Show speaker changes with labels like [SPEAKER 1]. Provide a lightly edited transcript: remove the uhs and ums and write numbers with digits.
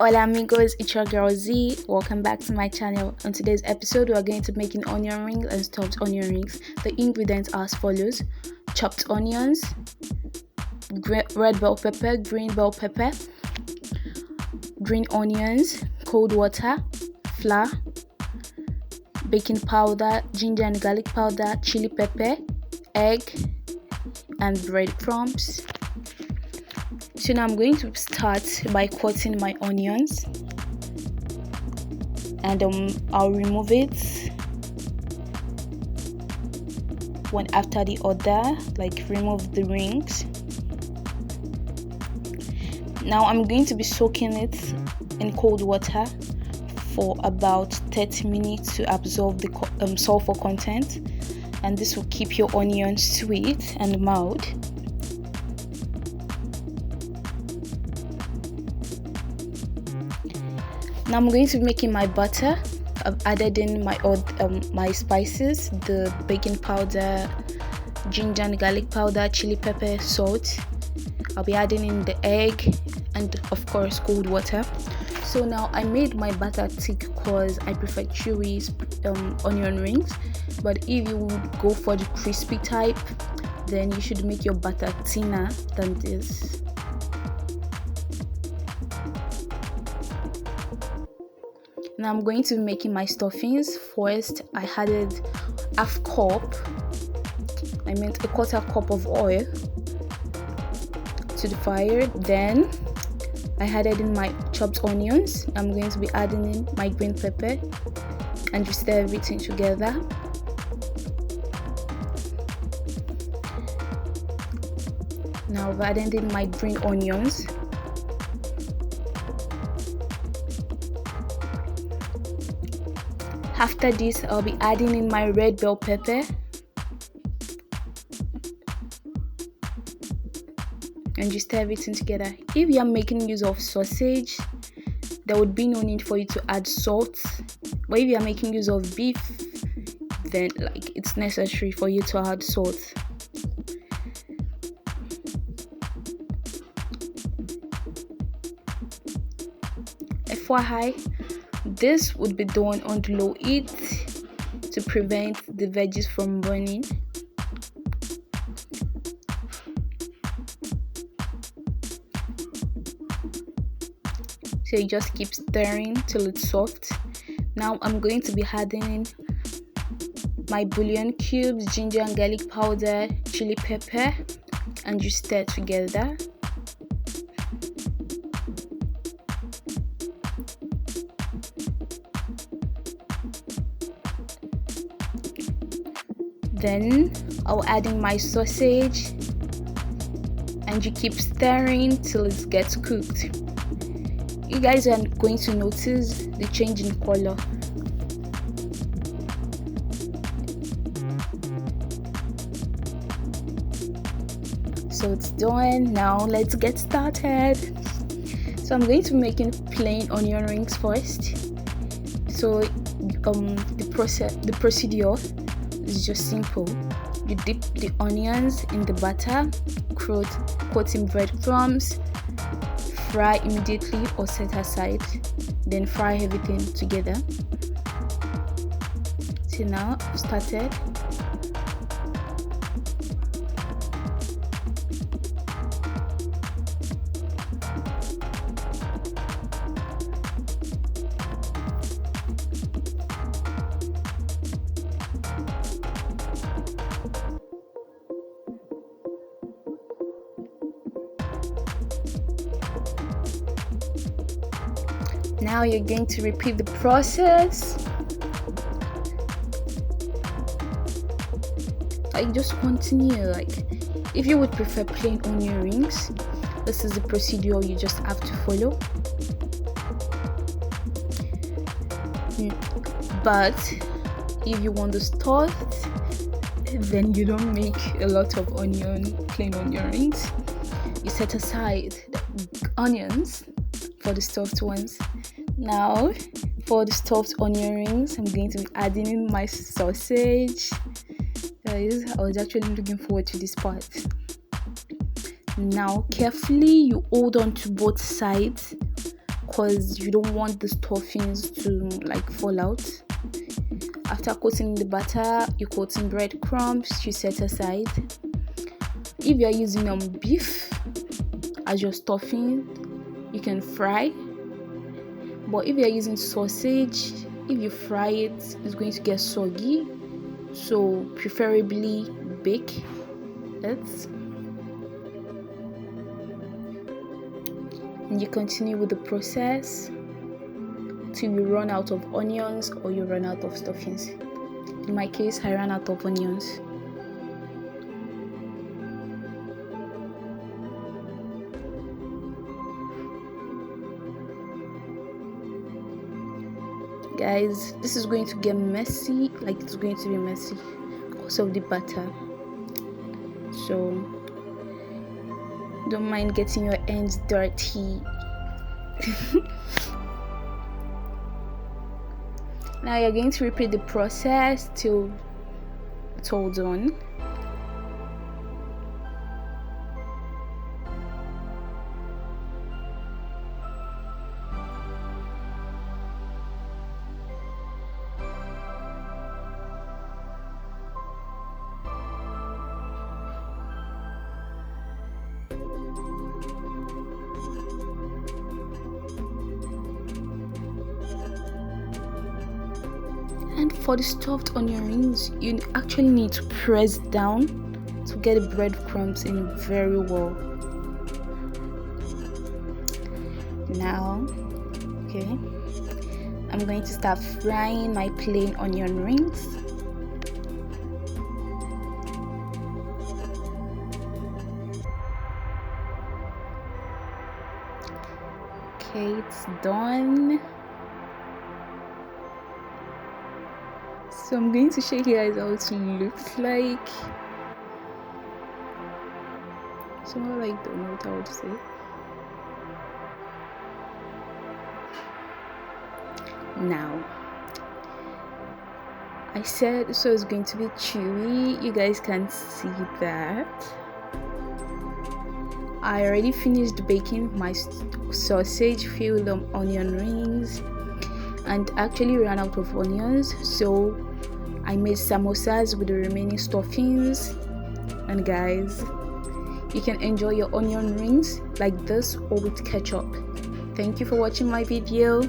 [SPEAKER 1] Hola amigos, it's your girl Z. Welcome back to my channel. On today's episode, we are going to be making onion rings and stuffed onion rings. The ingredients are as follows: chopped onions, red bell pepper, green bell pepper, green onions, cold water, flour, baking powder, ginger and garlic powder, chili pepper, egg, and breadcrumbs. So now I'm going to start by cutting my onions, and I'll remove it one after the other, like remove the rings. Now I'm going to be soaking it in cold water for about 30 minutes to absorb the sulphur content, and this will keep your onions sweet and mild. Now I'm going to be making my butter. I've added in my spices, the baking powder, ginger and garlic powder, chili pepper, salt. I'll be adding in the egg and of course cold water. So now I made my butter thick because I prefer chewy onion rings, but if you would go for the crispy type, then you should make your butter thinner than this. Now I'm going to be making my stuffings. First, I added a quarter cup of oil to the fire. Then I added in my chopped onions. I'm going to be adding in my green pepper and just stir everything together. Now I've added in my green onions. After this, I'll be adding in my red bell pepper and just stir everything together. If you are making use of sausage, there would be no need for you to add salt. But if you are making use of beef, then it's necessary for you to add salt. FYI, this would be done on low heat to prevent the veggies from burning. So you just keep stirring till it's soft. Now I'm going to be adding in my bouillon cubes, ginger and garlic powder, chili pepper, and just stir together. Then I'll add in my sausage and you keep stirring till it gets cooked. You guys are going to notice the change in color. So it's done. Now let's get started. So I'm going to be making plain onion rings first. So the procedure is just simple. You dip the onions in the butter, coat in breadcrumbs, fry immediately or set aside, then fry everything together. So now I've started. Now you're going to repeat the process. Just continue. If you would prefer plain onion rings, this is the procedure you just have to follow. But if you want to start, then you don't make a lot of plain onion rings. You set aside the onions for the stuffed ones. Now for the stuffed onion rings, I'm going to be adding in my sausage. Guys, I was actually looking forward to this part. Now carefully you hold on to both sides because you don't want the stuffings to like fall out. After coating the batter, you coat in breadcrumbs, you set aside. If you are using beef as your stuffing, you can fry. But if you are using sausage, if you fry it, it's going to get soggy. So preferably bake it. And you continue with the process till you run out of onions or you run out of stuffings. In my case, I ran out of onions. Guys, this is going to get messy, like it's going to be messy because of the batter. So don't mind getting your hands dirty. Now you're going to repeat the process till it's all done. And for the stuffed onion rings, you actually need to press down to get the breadcrumbs in very well. Now, okay, I'm going to start frying my plain onion rings. Okay, it's done. So I'm going to show you guys how it looks like. Somehow like don't know what I would say. Now, I said so it's going to be chewy. You guys can see that. I already finished baking my sausage filled onion rings and actually ran out of onions, so I made samosas with the remaining stuffings. And guys, you can enjoy your onion rings like this or with ketchup. Thank you for watching my video.